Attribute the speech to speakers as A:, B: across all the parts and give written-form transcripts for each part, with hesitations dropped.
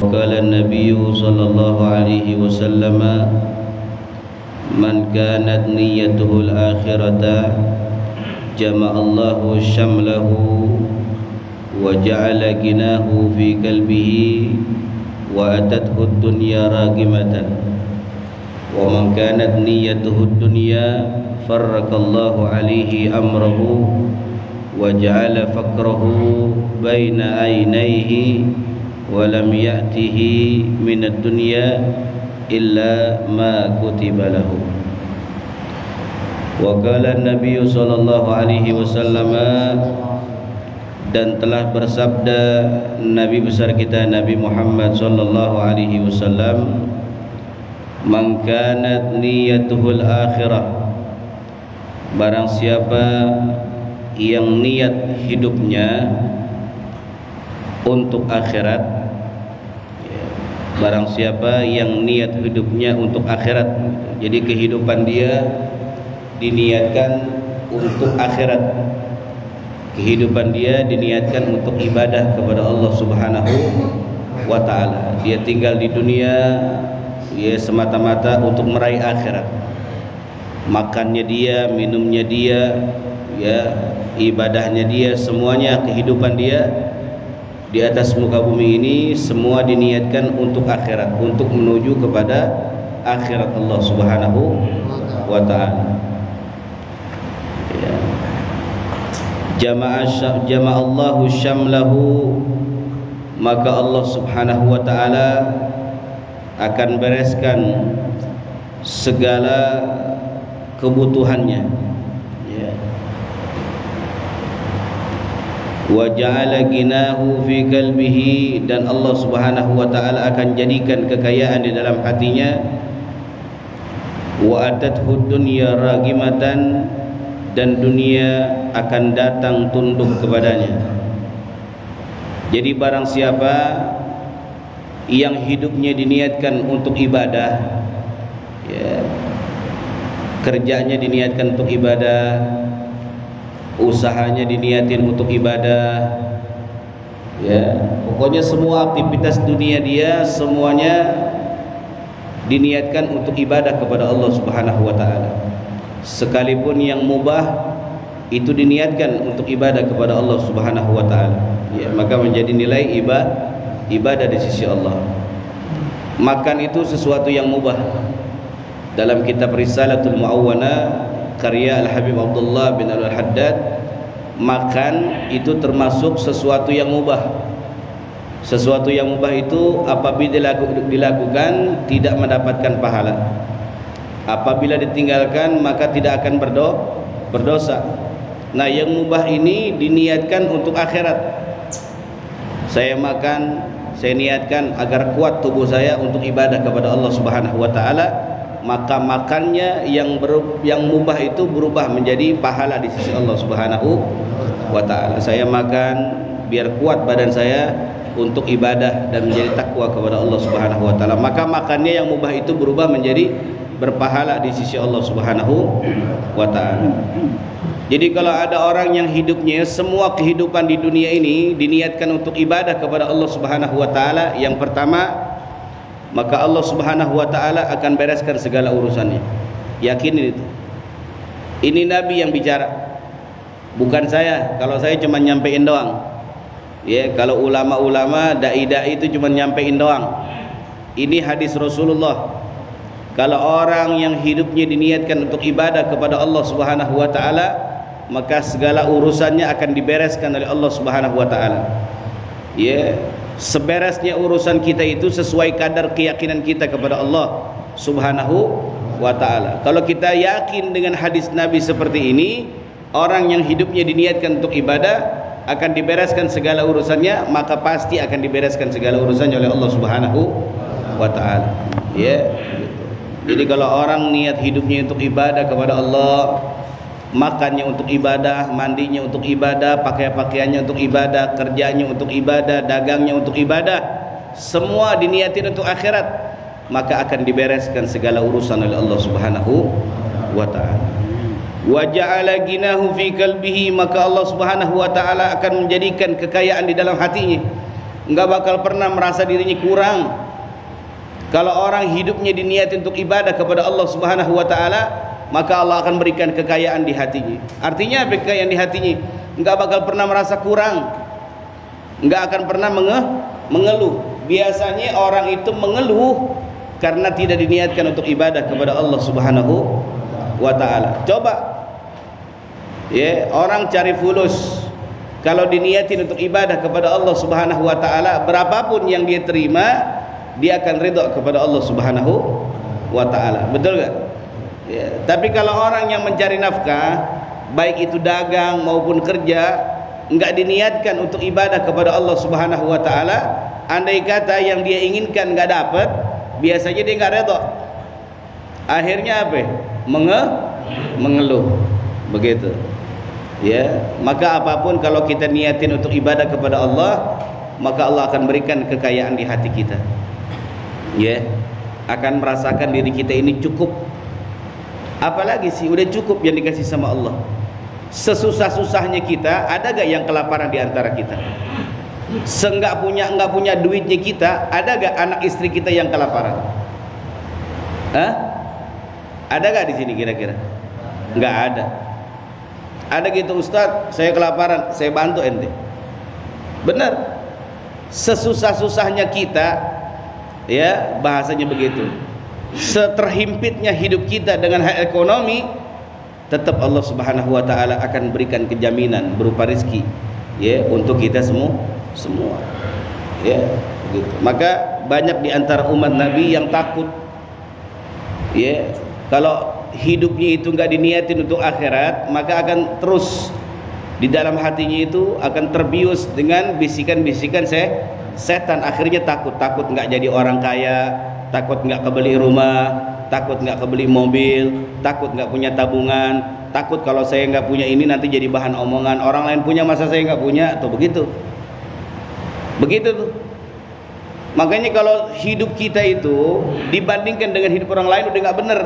A: قال النبي صلى الله عليه وسلم من كانت نيته الآخرة جمع الله شمله وجعل غناه في قلبه وأتته الدنيا راغمة ومن كانت نيته الدنيا فرق الله عليه أمره وجعل فقره بين عينيه ولم يأته من الدنيا إلا ما كتب له. وقال النبي صلى الله عليه وسلم, dan telah bersabda Nabi besar kita Nabi Muhammad sallallahu alaihi wasallam, man kanat niyatuhul akhirah, barang siapa yang niat hidupnya untuk akhirat, barang siapa yang niat hidupnya untuk akhirat, jadi kehidupan dia diniatkan untuk akhirat, kehidupan dia diniatkan untuk ibadah kepada Allah Subhanahu wa ta'ala. Dia tinggal di dunia dia semata-mata untuk meraih akhirat. Makannya dia, minumnya dia, ya, ibadahnya dia, semuanya kehidupan dia di atas muka bumi ini semua diniatkan untuk akhirat, untuk menuju kepada akhirat Allah Subhanahu wa ta'ala. Jama'allahu syamlahu, maka Allah Subhanahu wa ta'ala akan bereskan segala kebutuhannya, ya. Wa ja'ala ghinahu fi qalbihi, dan Allah Subhanahu wa ta'ala akan jadikan kekayaan di dalam hatinya. Wa atathu dunya ragimatan, dan dunia akan datang tunduk kepadanya. Jadi barang siapa yang hidupnya diniatkan untuk ibadah, ya, kerjanya diniatkan untuk ibadah, usahanya diniatin untuk ibadah, ya, pokoknya semua aktivitas dunia dia semuanya diniatkan untuk ibadah kepada Allah Subhanahu wa ta'ala. Sekalipun yang mubah itu diniatkan untuk ibadah kepada Allah Subhanahu wa ta'ala, ya, maka menjadi nilai ibadah di sisi Allah. Makan itu sesuatu yang mubah. Dalam kitab Risalatul Mu'awwana karya Al-Habib Abdullah bin Al-Haddad, makan itu termasuk sesuatu yang mubah. Sesuatu yang mubah itu apabila dilakukan tidak mendapatkan pahala, apabila ditinggalkan maka tidak akan berdosa. Nah, yang mubah ini diniatkan untuk akhirat. Saya makan, saya niatkan agar kuat tubuh saya untuk ibadah kepada Allah Subhanahu wa ta'ala, maka makannya yang mubah itu berubah menjadi pahala di sisi Allah Subhanahu wa ta'ala. Saya makan biar kuat badan saya untuk ibadah dan menjadi takwa kepada Allah Subhanahu wa ta'ala, maka makannya yang mubah itu berubah menjadi berpahala di sisi Allah Subhanahu wa ta'ala. Jadi kalau ada orang yang hidupnya semua kehidupan di dunia ini diniatkan untuk ibadah kepada Allah Subhanahu wa ta'ala, yang pertama, maka Allah Subhanahu wa ta'ala akan bereskan segala urusannya. Yakinin itu. Ini Nabi yang bicara, bukan saya. Kalau saya cuma nyampein doang, ya, kalau ulama-ulama, dai-dai itu cuma nyampein doang. Ini hadis Rasulullah. Kalau orang yang hidupnya diniatkan untuk ibadah kepada Allah Subhanahu wa ta'ala, maka segala urusannya akan dibereskan oleh Allah Subhanahu wa ta'ala. Ya, seberesnya urusan kita itu sesuai kadar keyakinan kita kepada Allah Subhanahu wa ta'ala. Kalau kita yakin dengan hadis Nabi seperti ini, orang yang hidupnya diniatkan untuk ibadah akan dibereskan segala urusannya, maka pasti akan dibereskan segala urusannya oleh Allah Subhanahu wa ta'ala. Ya. Jadi kalau orang niat hidupnya untuk ibadah kepada Allah, makannya untuk ibadah, mandinya untuk ibadah, pakaiannya untuk ibadah, kerjanya untuk ibadah, dagangnya untuk ibadah, semua diniatin untuk akhirat, maka akan dibereskan segala urusan oleh Allah Subhanahu wa ta'ala. Wa ja'ala ginahu fi qalbihi, maka Allah Subhanahu wa ta'ala akan menjadikan kekayaan di dalam hatinya. Enggak bakal pernah merasa dirinya kurang. Kalau orang hidupnya diniati untuk ibadah kepada Allah Subhanahu wa ta'ala, maka Allah akan berikan kekayaan di hatinya. Artinya apa kekayaan di hatinya? Enggak bakal pernah merasa kurang, enggak akan pernah mengeluh. Biasanya orang itu mengeluh karena tidak diniatkan untuk ibadah kepada Allah Subhanahu wa ta'ala. Coba ya, orang cari fulus, kalau diniatin untuk ibadah kepada Allah Subhanahu wa ta'ala, berapapun yang dia terima, dia akan ridha kepada Allah Subhanahu wa ta'ala. Betul gak? Ya, tapi kalau orang yang mencari nafkah, baik itu dagang maupun kerja, enggak diniatkan untuk ibadah kepada Allah Subhanahu wa ta'ala, andai kata yang dia inginkan enggak dapat, biasanya dia enggak ridha. Akhirnya apa? Mengeluh. Begitu. Ya, maka apapun kalau kita niatin untuk ibadah kepada Allah, maka Allah akan berikan kekayaan di hati kita. Ya, akan merasakan diri kita ini cukup. Apalagi sih, udah cukup yang dikasih sama Allah. Sesusah-susahnya kita, ada gak yang kelaparan di antara kita? Enggak punya duitnya kita, ada gak anak istri kita yang kelaparan? Hah? Ada gak di sini kira-kira? Enggak ada. Ada gitu, Ustadz, saya kelaparan, saya bantu ente. Benar. Sesusah-susahnya kita, ya bahasanya begitu, seterhimpitnya hidup kita dengan hal ekonomi, tetap Allah Subhanahu wa ta'ala akan berikan kejaminan berupa rezeki, ya, untuk kita semua. Ya, begitu. Maka banyak di antara umat Nabi yang takut, ya, kalau hidupnya itu enggak diniatin untuk akhirat, maka akan terus di dalam hatinya itu akan terbius dengan bisikan-bisikan setan. Akhirnya takut nggak jadi orang kaya, takut nggak kebeli rumah, takut nggak kebeli mobil, takut nggak punya tabungan, takut kalau saya nggak punya ini nanti jadi bahan omongan orang lain punya, masa saya nggak punya, atau begitu tuh. Makanya kalau hidup kita itu dibandingkan dengan hidup orang lain udah nggak bener.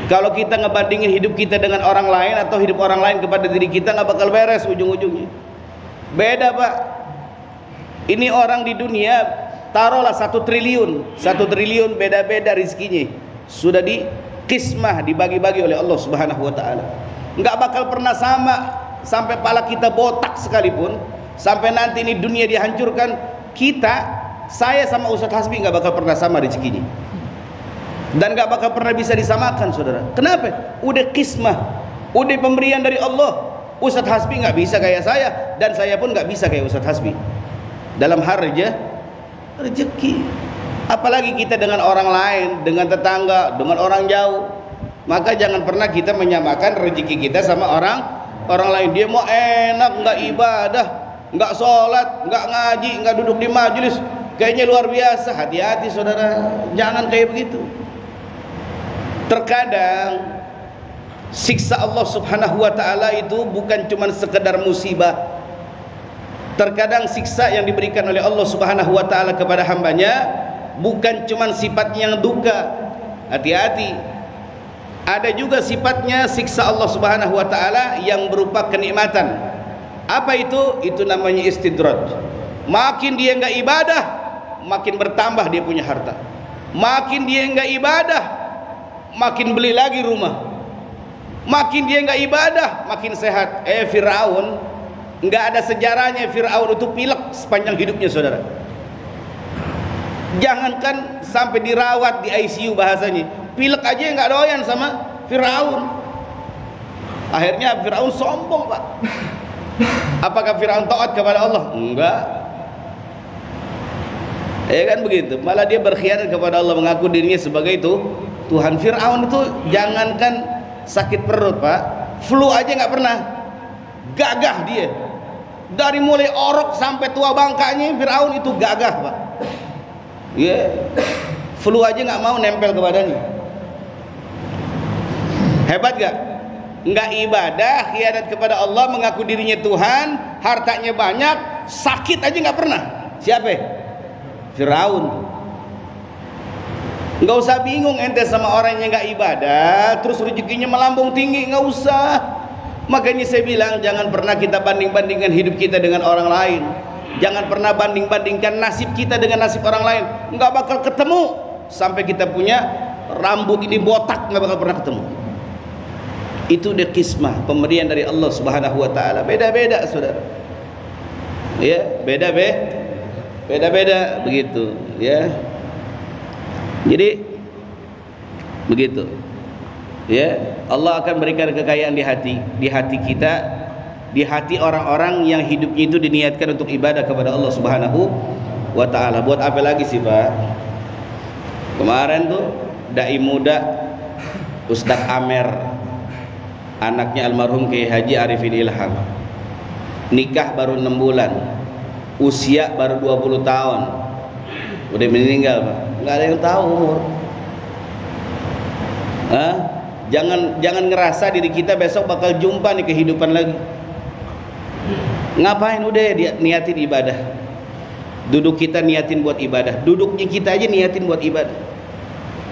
A: Kalau kita ngebandingin hidup kita dengan orang lain atau hidup orang lain kepada diri kita, nggak bakal beres ujung-ujungnya. Beda, Pak. Ini orang di dunia, taruhlah 1 triliun beda-beda rizkinya, sudah dikismah, dibagi-bagi oleh Allah Subhanahu wa ta'ala. Nggak bakal pernah sama, sampai pala kita botak sekalipun, sampai nanti ini dunia dihancurkan, saya sama Ustadz Hasbi nggak bakal pernah sama rezekinya, dan nggak bakal pernah bisa disamakan, saudara. Kenapa? Udah kismah, udah pemberian dari Allah. Ustadz Hasbi nggak bisa kayak saya, dan saya pun nggak bisa kayak Ustadz Hasbi dalam hal rezeki. Apalagi kita dengan orang lain, dengan tetangga, dengan orang jauh. Maka jangan pernah kita menyamakan rezeki kita sama orang lain. Dia mau enak, nggak ibadah, nggak sholat, nggak ngaji, nggak duduk di majelis, kayaknya luar biasa. Hati-hati, saudara, jangan kayak begitu. Terkadang siksa Allah Subhanahu wa ta'ala itu bukan cuma sekedar musibah. Terkadang siksa yang diberikan oleh Allah Subhanahu wa ta'ala kepada hambanya bukan cuma sifatnya yang duka. Hati-hati, ada juga sifatnya siksa Allah Subhanahu wa ta'ala yang berupa kenikmatan. Apa itu? Itu namanya istidraj. Makin dia enggak ibadah, makin bertambah dia punya harta. Makin dia enggak ibadah, makin beli lagi rumah. Makin dia enggak ibadah, makin sehat. Firaun, nggak ada sejarahnya Fir'aun itu pilek sepanjang hidupnya, saudara. Jangankan sampai dirawat di ICU, bahasanya pilek aja nggak doyan sama Fir'aun. Akhirnya Fir'aun sombong, Pak. Apakah Fir'aun taat kepada Allah? Enggak. Ya kan begitu. Malah dia berkhianat kepada Allah, mengaku dirinya sebagai itu Tuhan. Fir'aun itu jangankan sakit perut, Pak, flu aja nggak pernah. Gagah dia. Dari mulai orok sampai tua bangkanya, Fir'aun itu gagah, Pak. Ya, flu aja nggak mau nempel ke badannya. Hebat gak? Nggak ibadah, khianat kepada Allah, mengaku dirinya Tuhan, hartanya banyak, sakit aja nggak pernah. Siapa? Fir'aun. Nggak usah bingung ente sama orang yang nggak ibadah terus rezekinya melambung tinggi, nggak usah. Makanya saya bilang jangan pernah kita banding-bandingkan hidup kita dengan orang lain. Jangan pernah banding-bandingkan nasib kita dengan nasib orang lain. Nggak bakal ketemu sampai kita punya rambut ini botak, nggak bakal pernah ketemu. Itu dia kismah pemberian dari Allah Subhanahu wa taala. Beda-beda, Saudara. Ya, beda-beda begitu, ya. Jadi begitu. Ya, Allah akan berikan kekayaan di hati kita, di hati orang-orang yang hidupnya itu diniatkan untuk ibadah kepada Allah Subhanahu wa taala. Buat apa lagi sih, Pak? Kemarin tuh dai muda Ustadz Amer, anaknya almarhum Kiai Haji Arifin Ilham, nikah baru 6 bulan, usia baru 20 tahun, udah meninggal, Pak. Nggak ada yang tahu umur. Jangan ngerasa diri kita besok bakal jumpa nih kehidupan lagi. Ngapain, udah dia niatin ibadah. Duduk kita niatin buat ibadah, duduknya kita aja niatin buat ibadah.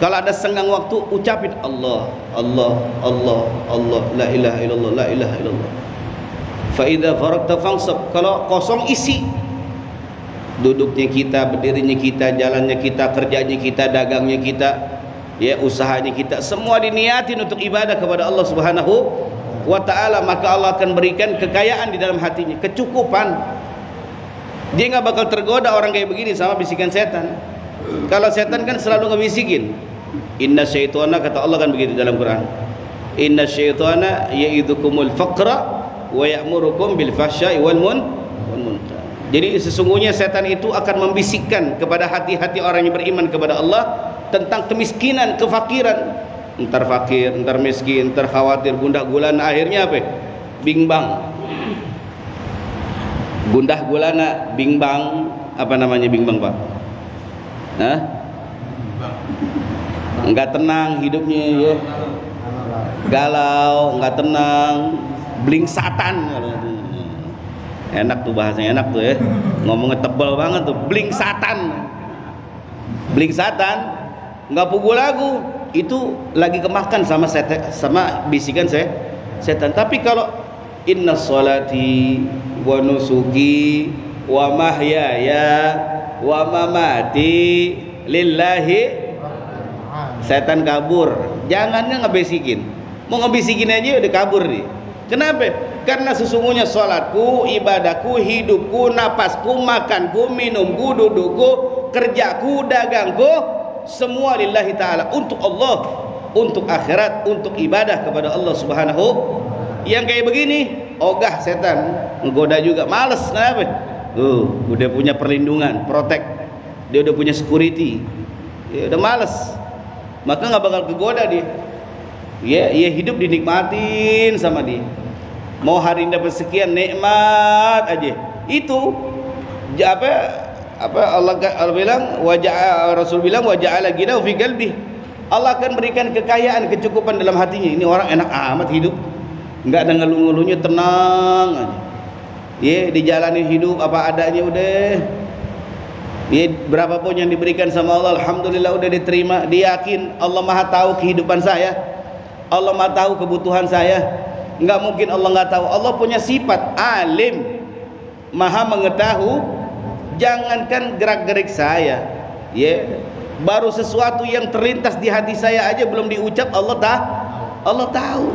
A: Kalau ada senggang waktu ucapin Allah, Allah, Allah, Allah, la ilaha illallah, la ilaha illallah. Fa idza faragta fansab. Kalau kosong isi. Duduknya kita, berdirinya kita, jalannya kita, kerjanya kita, dagangnya kita, ya, usahanya kita, semua diniatin untuk ibadah kepada Allah Subhanahu wa taala, maka Allah akan berikan kekayaan di dalam hatinya, kecukupan. Dia nggak bakal tergoda orang kayak begini sama bisikan setan. Kalau setan kan selalu ngebisikin. Inna syaitana, kata Allah kan begitu dalam Quran. Inna syaitana ya'idzukumul faqra wa ya'murukum bil fahsya'i wal munkar. Jadi sesungguhnya setan itu akan membisikkan kepada hati-hati orang yang beriman kepada Allah tentang kemiskinan, kefakiran. Entar fakir, entar miskin, entar khawatir, gundah gulana, akhirnya apa? Bingbang. Gundah gulana, bingbang. Apa namanya bingbang, Pak? Hah? Enggak tenang hidupnya, ya. Galau, enggak tenang, blingsatan. Enak tuh bahasanya, enak tuh ya, ngomongnya tebal banget tuh, blingsatan. Blingsatan nggak pukul lagu, itu lagi kemakan sama bisikan setan. Tapi kalau inna sholati wa nusuki wa mahyaya wa mamati lillahi, setan kabur. Jangan ngebisikin, mau ngebisikin aja udah kabur nih. Kenapa? Karena sesungguhnya sholatku, ibadahku, hidupku, napasku, makanku, minumku, dudukku, kerjaku, dagangku, semua lillahi ta'ala, untuk Allah, untuk akhirat, untuk ibadah kepada Allah Subhanahu. Yang kayak begini ogah setan, menggoda juga, males. Kenapa? Udah punya perlindungan, protect, dia udah punya security, ya udah males, maka nggak bakal kegoda dia. Ya hidup dinikmatin sama dia. Mau hari ini dapat sekian nikmat aja. Itu apa Allah bilang, Rasul bilang waja'ala ghina fi qalbi. Allah akan berikan kekayaan, kecukupan dalam hatinya. Ini orang enak amat hidup, enggak ada ngeluh-ngeluhnya, tenang aja. Ya, dijalani hidup apa adanya udah. Ya, berapapun yang diberikan sama Allah, alhamdulillah udah diterima. Dia yakin Allah Maha tahu kehidupan saya, Allah Maha tahu kebutuhan saya. Enggak mungkin Allah nggak tahu. Allah punya sifat alim, Maha mengetahui. Jangankan gerak-gerik saya, ya, baru sesuatu yang terlintas di hati saya aja belum diucap Allah tahu.